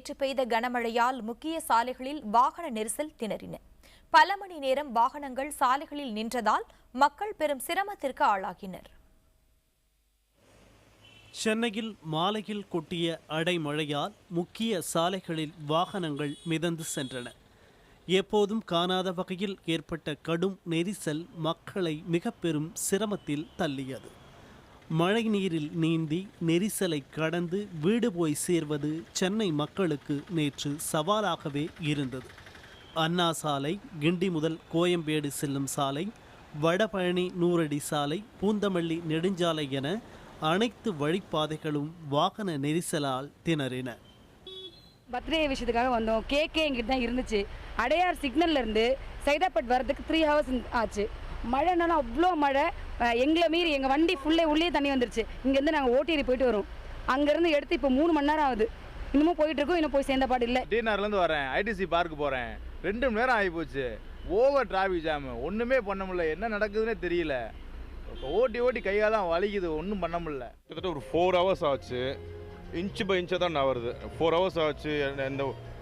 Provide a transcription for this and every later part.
நேற்று பெய்த கனமழையால் முக்கிய சாலைகளில் வாகன நெரிசல் திணறின. பல மணி நேரம் வாகனங்கள் சாலைகளில் நின்றதால் மக்கள் பெரும் சிரமத்திற்கு ஆளாகினர். சென்னையில் மாலையில் கொட்டிய அடைமழையால் முக்கிய சாலைகளில் வாகனங்கள் மிதந்து சென்றன. எப்போதும் காணாத வகையில் ஏற்பட்ட கடும் நெரிசல் மக்களை மிக பெரும் சிரமத்தில் தள்ளியது. மழை நீரில் நீந்தி நெரிசலை கடந்து வீடு போய் சேர்வது சென்னை மக்களுக்கு நேற்று சவாலாகவே இருந்தது. அண்ணா சாலை, கிண்டி முதல் கோயம்பேடு செல்லும் சாலை, வடபழனி நூறடி சாலை, பூந்தமல்லி நெடுஞ்சாலை என அனைத்து வழிப்பாதைகளும் வாகன நெரிசலால் திணறின. பர்த்டே விஷயத்துக்காக வந்தோம். கேக்கே எங்கிட்ட தான் இருந்துச்சு. அடையார் சிக்னல்ல இருந்து சைதாப்பேட் வரதுக்கு 3 hours ஆச்சு. மழைனாலும் அவ்வளோ மழை. எங்களை மீறி எங்கள் வண்டி ஃபுல்லே உள்ளே தண்ணி வந்துருச்சு. இங்கேருந்து நாங்கள் ஓட்டேரி போயிட்டு வரோம். அங்கேருந்து எடுத்து இப்போ 3 மணி நேரம் ஆகுது. இன்னமும் போயிட்டு இருக்கோம். இன்னும் போய் சேர்ந்த பாடு இல்லை. டிஎன்ஆர்லேருந்து வரேன், ஐடிசி பார்க்கு போகிறேன். 2 மணி நேரம் ஆகி போச்சு. Over traffic jam. ஒன்றுமே பண்ண முடியல. என்ன நடக்குதுன்னே தெரியல. ஓட்டி கையாலாம் வலிக்குது. ஒன்றும் பண்ண முடியல. கிட்டத்தட்ட ஒரு 4 hours ஆச்சு. இன்ச்சு பை இன்ச்சாக தான் நகருது. 4 hours ஆச்சு.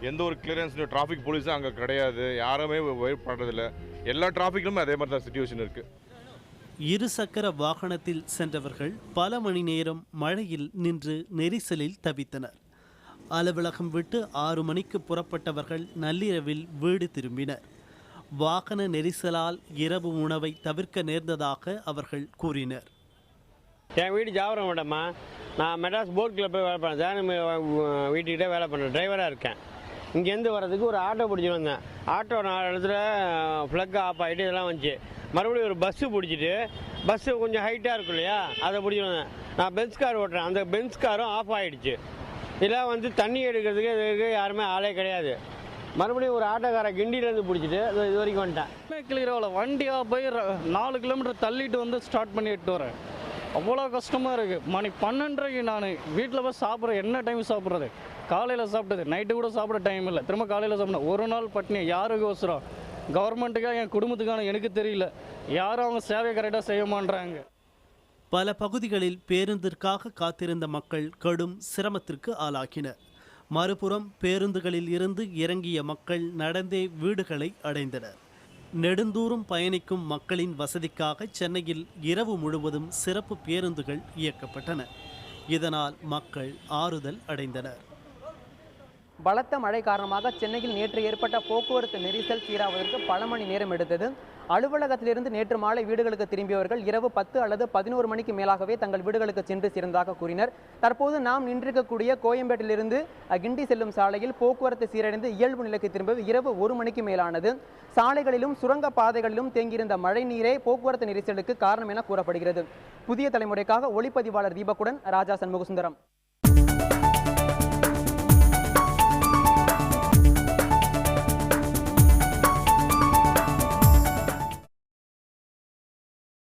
எந்த ஒரு கிளியரன்ஸ் டிராஃபிக் போலீஸும் அங்கே கிடையாது. யாருமே வெயிட் பண்ணுறதில்ல. எல்லா டிராஃபிக்லுமே அதே மாதிரி தான் சிச்சுவேஷன் இருக்குது. இருசக்கர வாகனத்தில் சென்றவர்கள் பல மணி நேரம் மழையில் நின்று நெரிசலில் தவித்தனர். அலுவலகம் விட்டு 6 மணிக்கு புறப்பட்டவர்கள் நள்ளிரவில் வீடு திரும்பினர். வாகன நெரிசலால் இரவு உணவை தவிர்க்க நேர்ந்ததாக அவர்கள் கூறினர். என் வீடு ஜாவரம் மேடம்மா. நான் மெட்ராஸ் போட் கிளப் போய் வேலை பண்ணுறேன். வீட்டுக்கிட்டே வேலை பண்ணுறேன். டிரைவராக இருக்கேன். இங்கேருந்து வர்றதுக்கு ஒரு ஆட்டோ பிடிச்சிட்டு வந்தேன். ஆட்டோ 4 இடத்துல ஃப்ளக் ஆஃப் ஆகிட்டு இதெல்லாம் வந்துச்சு. மறுபடியும் ஒரு பஸ்ஸு பிடிச்சிட்டு, பஸ்ஸு கொஞ்சம் ஹைட்டாக இருக்கும் இல்லையா, அதை பிடிச்சிட்டு வந்தேன். நான் பென்ஸ் கார் ஓட்டுறேன். அந்த பென்ஸ் காரும் ஆஃப் ஆகிடுச்சு. இதெல்லாம் தண்ணி எடுக்கிறதுக்கு இதுக்கு யாருமே ஆளே கிடையாது. மறுபடியும் ஒரு ஆட்டோக்காரை கிண்டியிலேருந்து பிடிச்சிட்டு இது வரைக்கும் வந்துட்டேன். கிளியராக வண்டியாக போய் 4 கிலோமீட்டர் தள்ளிட்டு ஸ்டார்ட் பண்ணி எட்டு வரேன். அவ்வளோ கஷ்டமாக இருக்குது. மணி 12:30 நான் வீட்டில் போய் சாப்பிட்றேன். என்ன டைம் சாப்பிட்றது? காலையில் சாப்பிட்டது, நைட்டு கூட சாப்பிட டைம் இல்லை. திரும்ப காலையில் சாப்பிடணும். ஒரு நாள் பட்டினி. யாருக்கு அவசரம்? கவர்மெண்ட்டுக்காக, என் குடும்பத்துக்கான எனக்கு தெரியல. யாரும் அவங்க சேவையை கரெக்டாக செய்ய மாட்டாங்க. பல பகுதிகளில் பேருந்திற்காக காத்திருந்த மக்கள் கடும் சிரமத்திற்கு ஆளாகினர். மறுபுறம் பேருந்துகளில் இருந்து இறங்கிய மக்கள் நடந்தே வீடுகளை அடைந்தனர். நெடுந்தூரம் பயணிக்கும் மக்களின் வசதிக்காக சென்னையில் இரவு முழுவதும் சிறப்பு பேருந்துகள் இயக்கப்பட்டன. இதனால் மக்கள் ஆறுதல் அடைந்தனர். பலத்த மழை காரணமாக சென்னையில் நேற்று ஏற்பட்ட போக்குவரத்து நெரிசல் சீராவதற்கு பல மணி நேரம் எடுத்தது. அலுவலகத்திலிருந்து நேற்று மாலை வீடுகளுக்கு திரும்பியவர்கள் இரவு 10 அல்லது 11 மணிக்கு மேலாகவே தங்கள் வீடுகளுக்கு சென்று சேர்ந்ததாக கூறினர். தற்போது நாம் நின்றிருக்கக்கூடிய கோயம்பேட்டிலிருந்து கிண்டி செல்லும் சாலையில் போக்குவரத்து சீரடைந்து இயல்பு நிலைக்கு திரும்புவது இரவு 1 மணிக்கு மேலானது. சாலைகளிலும் சுரங்க பாதைகளிலும் தேங்கியிருந்த மழை நீரே போக்குவரத்து நெரிசலுக்கு காரணம் என கூறப்படுகிறது. புதிய தலைமுறைக்காக ஒளிப்பதிவாளர் தீபக்குடன் ராஜா சண்முகசுந்தரம்.